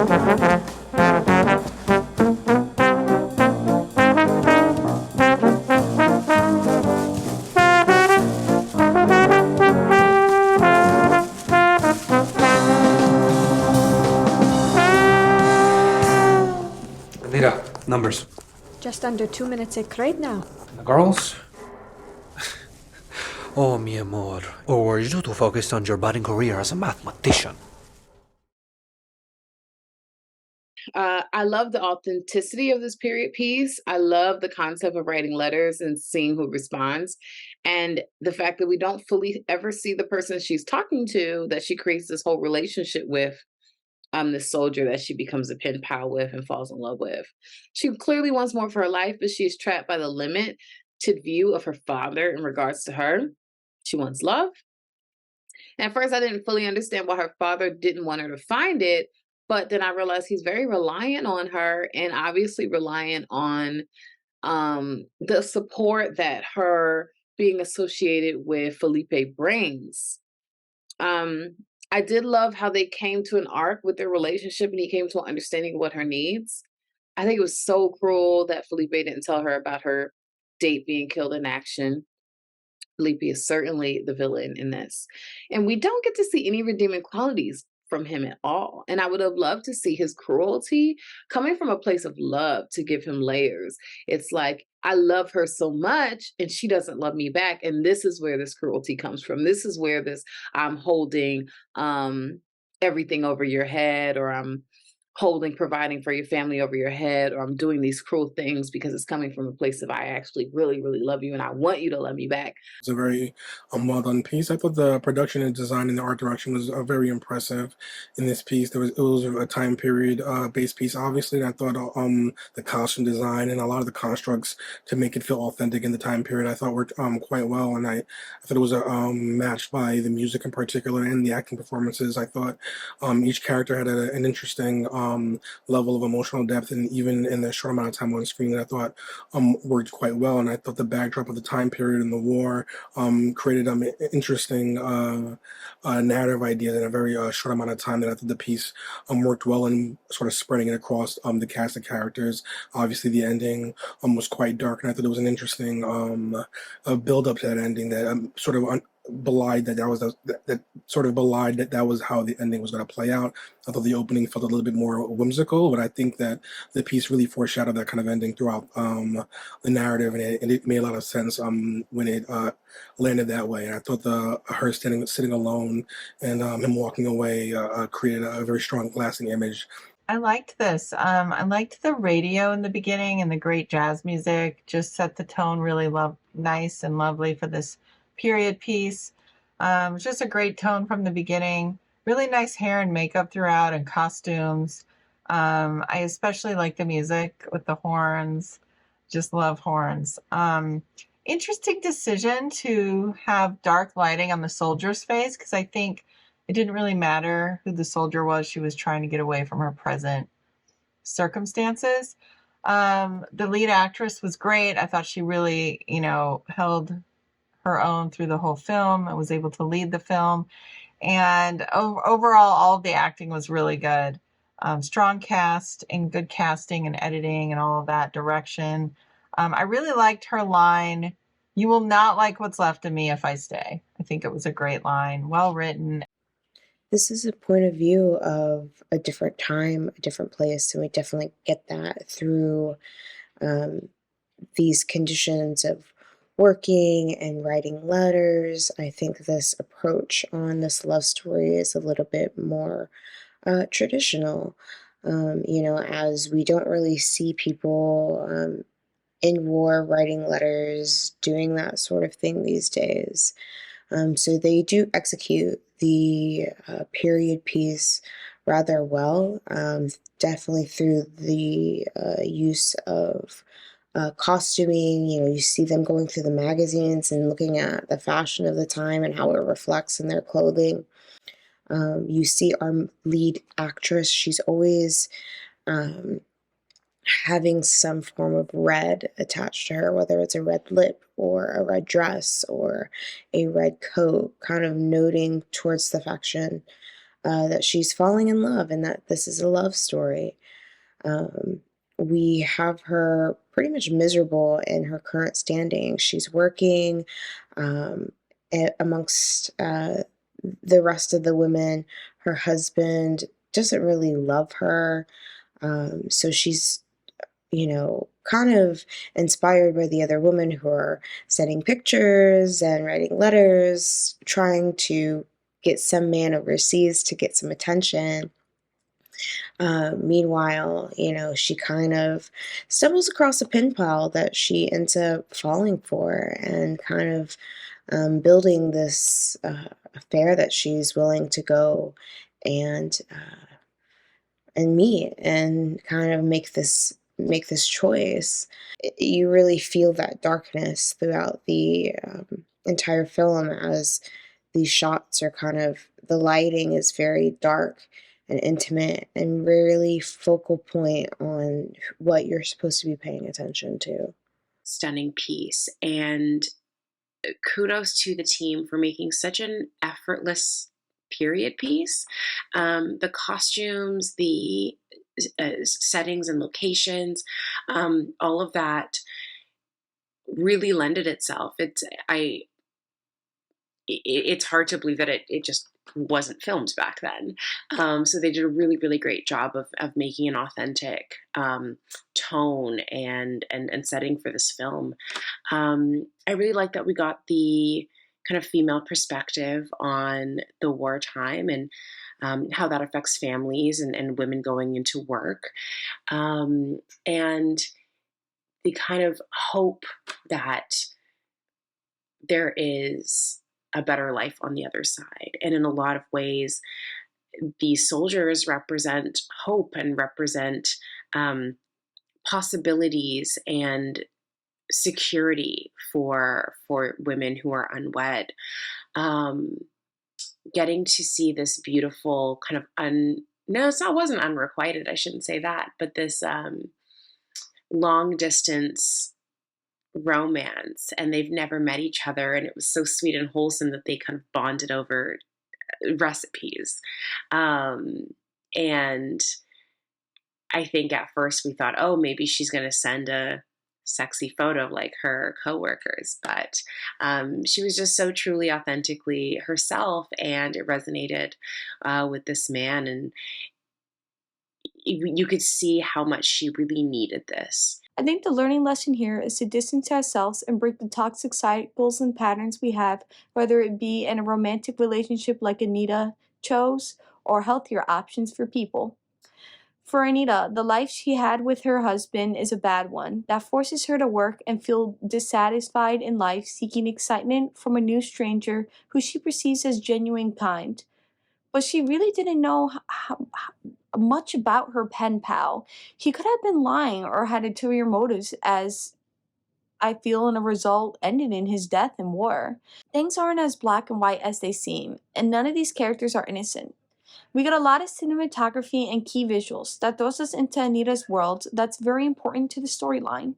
Anita, numbers. Just under 2 minutes at grade now. And the girls? Oh, mi amor. Or were you too focused on your budding career as a mathematician? I love the authenticity of this period piece. I love the concept of writing letters and seeing who responds. And the fact that we don't fully ever see the person she's talking to, that she creates this whole relationship with, this soldier that she becomes a pen pal with and falls in love with. She clearly wants more for her life, but she's trapped by the limited view of her father in regards to her. She wants love. And at first, I didn't fully understand why her father didn't want her to find it. But then I realized he's very reliant on her and obviously reliant on the support that her being associated with Felipe brings. Um, I did love how they came to an arc with their relationship and he came to an understanding of what her needs. I think it was so cruel that Felipe didn't tell her about her date being killed in action. Felipe is certainly the villain in this. And we don't get to see any redeeming qualities from him at all. And I would have loved to see his cruelty coming from a place of love to give him layers. It's like, I love her so much and she doesn't love me back. And this is where this cruelty comes from. This is where this I'm holding everything over your head, or I'm providing for your family over your head, or I'm doing these cruel things because it's coming from a place of I actually really, really love you and I want you to love me back. It's a very well done piece. I thought the production and design and the art direction was very impressive in this piece. It was a time period based piece, obviously. And I thought the costume design and a lot of the constructs to make it feel authentic in the time period I thought worked quite well. And I thought it was matched by the music in particular and the acting performances. I thought each character had an interesting level of emotional depth, and even in the short amount of time on screen that I thought worked quite well. And I thought the backdrop of the time period and the war created interesting narrative ideas in a very short amount of time that I thought the piece worked well in sort of spreading it across the cast of characters. Obviously, the ending was quite dark, and I thought it was an interesting build up to that ending that sort of belied that that was how the ending was going to play out. I thought the opening felt a little bit more whimsical, but I think that the piece really foreshadowed that kind of ending throughout the narrative, and it made a lot of sense when it landed that way. And I thought her sitting alone and him walking away created a very strong, lasting image. I liked this. I liked the radio in the beginning, and the great jazz music just set the tone really nice and lovely for this period piece. It was just a great tone from the beginning. Really nice hair and makeup throughout, and costumes. I especially like the music with the horns. Just love horns. Interesting decision to have dark lighting on the soldier's face, because I think it didn't really matter who the soldier was. She was trying to get away from her present circumstances. The lead actress was great. I thought she really, held her own through the whole film. I was able to lead the film. And overall, all of the acting was really good. Strong cast and good casting and editing and all of that direction. I really liked her line, "You will not like what's left of me if I stay." I think it was a great line, well written. This is a point of view of a different time, a different place, and we definitely get that through these conditions of working and writing letters. I think this approach on this love story is a little bit more traditional, as we don't really see people in war writing letters, doing that sort of thing these days. So they do execute the period piece rather well, definitely through the use of costuming. You see them going through the magazines and looking at the fashion of the time and how it reflects in their clothing. You see our lead actress, she's always having some form of red attached to her, whether it's a red lip or a red dress or a red coat, kind of noting towards the faction that she's falling in love and that this is a love story. We have her pretty much miserable in her current standing. She's working um, amongst the rest of the women. Her husband doesn't really love her. So she's, kind of inspired by the other women who are sending pictures and writing letters, trying to get some man overseas to get some attention. Meanwhile, she kind of stumbles across a pen pal that she ends up falling for and kind of building this affair that she's willing to go and meet and kind of make this choice. You really feel that darkness throughout the entire film as these shots are kind of the lighting is very dark and intimate and really focal point on what you're supposed to be paying attention to. Stunning piece, and kudos to the team for making such an effortless period piece. The costumes, the settings and locations, all of that really lended itself. It's hard to believe that it just wasn't filmed back then. So they did a really, really great job of making an authentic tone and setting for this film. I really like that we got the kind of female perspective on the wartime and how that affects families and women going into work. And the kind of hope that there is a better life on the other side. And in a lot of ways, these soldiers represent hope and represent possibilities and security for women who are unwed. Getting to see this beautiful kind of no, it wasn't unrequited, I shouldn't say that, but this long distance romance, and they've never met each other, and it was so sweet and wholesome that they kind of bonded over recipes. And I think at first we thought, oh, maybe she's going to send a sexy photo of like her coworkers, but she was just so truly authentically herself, and it resonated with this man, and you could see how much she really needed this. I think the learning lesson here is to distance ourselves and break the toxic cycles and patterns we have, whether it be in a romantic relationship like Anita chose, or healthier options for people. For Anita, the life she had with her husband is a bad one that forces her to work and feel dissatisfied in life, seeking excitement from a new stranger who she perceives as genuine kind. But she really didn't know how much about her pen pal. He could have been lying or had ulterior motives, as I feel in a result ended in his death in war. Things aren't as black and white as they seem, and none of these characters are innocent. We get a lot of cinematography and key visuals that throws us into Anita's world that's very important to the storyline.